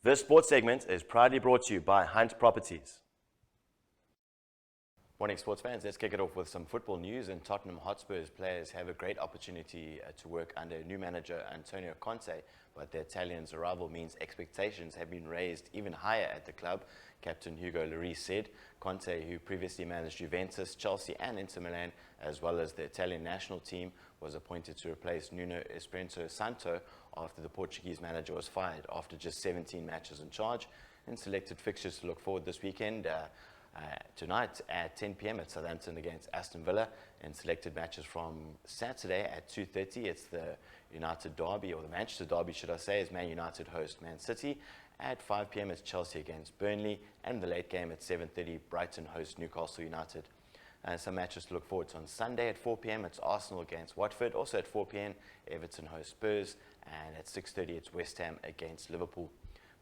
This sports segment is proudly brought to you by Hunt Properties. Morning, sports fans. Let's kick it off with some football news. And Tottenham Hotspur's players have a great opportunity to work under new manager Antonio Conte, but the Italian's arrival means expectations have been raised even higher at the club. Captain Hugo Lloris said Conte, who previously managed Juventus, Chelsea and Inter Milan, as well as the Italian national team, was appointed to replace Nuno Espirito Santo after the Portuguese manager was fired after just 17 matches in charge. And selected fixtures to look forward this weekend. Tonight at 10 p.m. at Southampton against Aston Villa, and selected matches from Saturday at 2:30. It's the United Derby, or the Manchester Derby should I say, as Man United host Man City. At 5 p.m. it's Chelsea against Burnley, and the late game at 7:30, Brighton host Newcastle United. Some matches to look forward to on Sunday at 4 p.m. it's Arsenal against Watford. Also at 4 p.m. Everton host Spurs, and at 6:30 it's West Ham against Liverpool.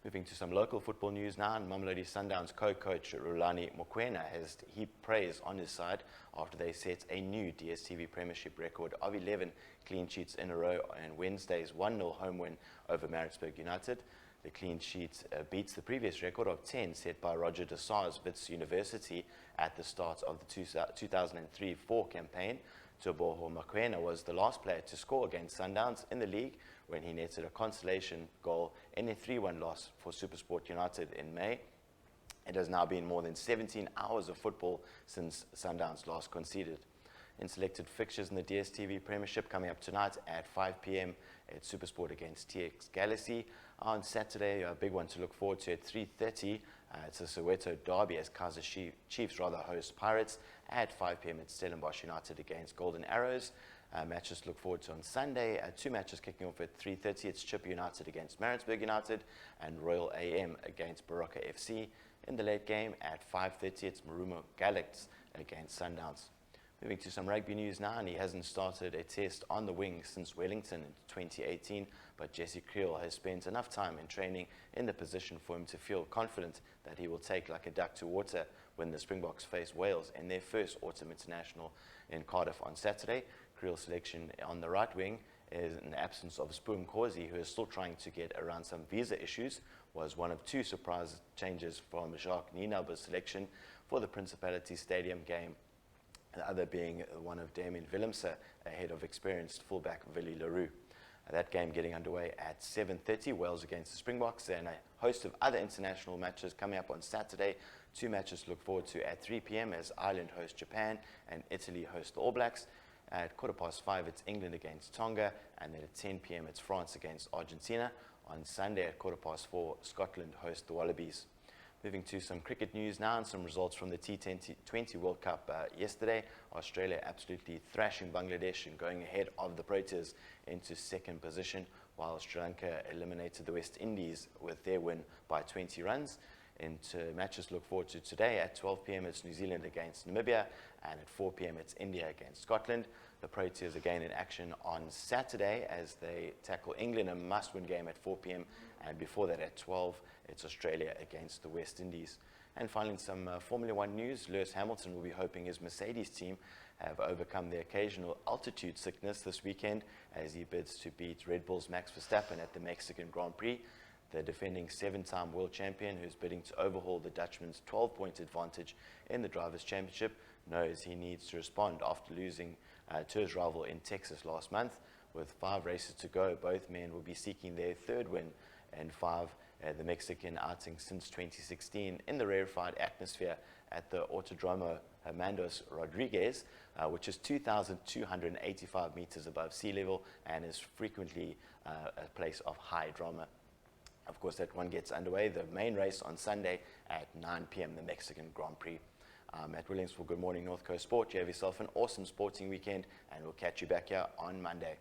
Moving to some local football news now, and Mamelodi Sundowns co-coach Rulani Mokoena has heaped praise on his side after they set a new DStv Premiership record of 11 clean sheets in a row on Wednesday's 1-0 home win over Maritzburg United. The clean sheet beats the previous record of 10 set by Roger de Sa's Wits University at the start of the 2003-04 campaign. Teboho Mokoena was the last player to score against Sundowns in the league when he netted a consolation goal in a 3-1 loss for SuperSport United in May. It has now been more than 17 hours of football since Sundowns last conceded. In selected fixtures in the DStv Premiership coming up tonight at 5 p.m. it's SuperSport against TX Galaxy. On Saturday, a big one to look forward to at 3:30. It's a Soweto derby as Kaizer Chiefs host Pirates. At 5 p.m. it's Stellenbosch United against Golden Arrows. Matches to look forward to on Sunday. Two matches kicking off at 3:30. It's Chippa United against Maritzburg United and Royal AM against Baroka FC. In the late game at 5:30, it's Marumo Galaxy against Sundowns. Moving to some rugby news now, and he hasn't started a test on the wing since Wellington in 2018, but Jesse Kriel has spent enough time in training in the position for him to feel confident that he will take like a duck to water when the Springboks face Wales in their first autumn international in Cardiff on Saturday. Kriel's selection on the right wing is in the absence of Spoon Corsi, who is still trying to get around some visa issues, was one of two surprise changes from Jacques Nienaber's selection for the Principality Stadium game. The other being one of Damien Willemse ahead of experienced fullback Willie Leroux. That game getting underway at 7:30, Wales against the Springboks, and a host of other international matches coming up on Saturday. Two matches to look forward to at 3 p.m. as Ireland host Japan and Italy host the All Blacks. At 5:15 it's England against Tonga, and then at 10 p.m. it's France against Argentina. On Sunday at 4:15 Scotland host the Wallabies. Moving to some cricket news now and some results from the T20 World Cup yesterday. Australia absolutely thrashing Bangladesh and going ahead of the Proteas into second position, while Sri Lanka eliminated the West Indies with their win by 20 runs. Into matches to look forward to today at 12 p.m. it's New Zealand against Namibia, and at 4 p.m. it's India against Scotland. The Proteas again in action on Saturday as they tackle England, a must-win game at 4 p.m. and before that at 12 it's Australia against the West Indies. And finally, some Formula One news. Lewis Hamilton will be hoping his Mercedes team have overcome the occasional altitude sickness this weekend as he bids to beat Red Bull's Max Verstappen at the Mexican Grand Prix. The defending 7-time world champion, who's bidding to overhaul the Dutchman's 12-point advantage in the Drivers' Championship, knows he needs to respond after losing to his rival in Texas last month. With 5 races to go, both men will be seeking their third win in 5, the Mexican outing since 2016 in the rarefied atmosphere at the Autodromo Hermanos Rodriguez, which is 2,285 meters above sea level and is frequently a place of high drama. Of course, that one gets underway, the main race on Sunday at 9 p.m., the Mexican Grand Prix. Matt Williams for Good Morning North Coast Sport. You have yourself an awesome sporting weekend, and we'll catch you back here on Monday.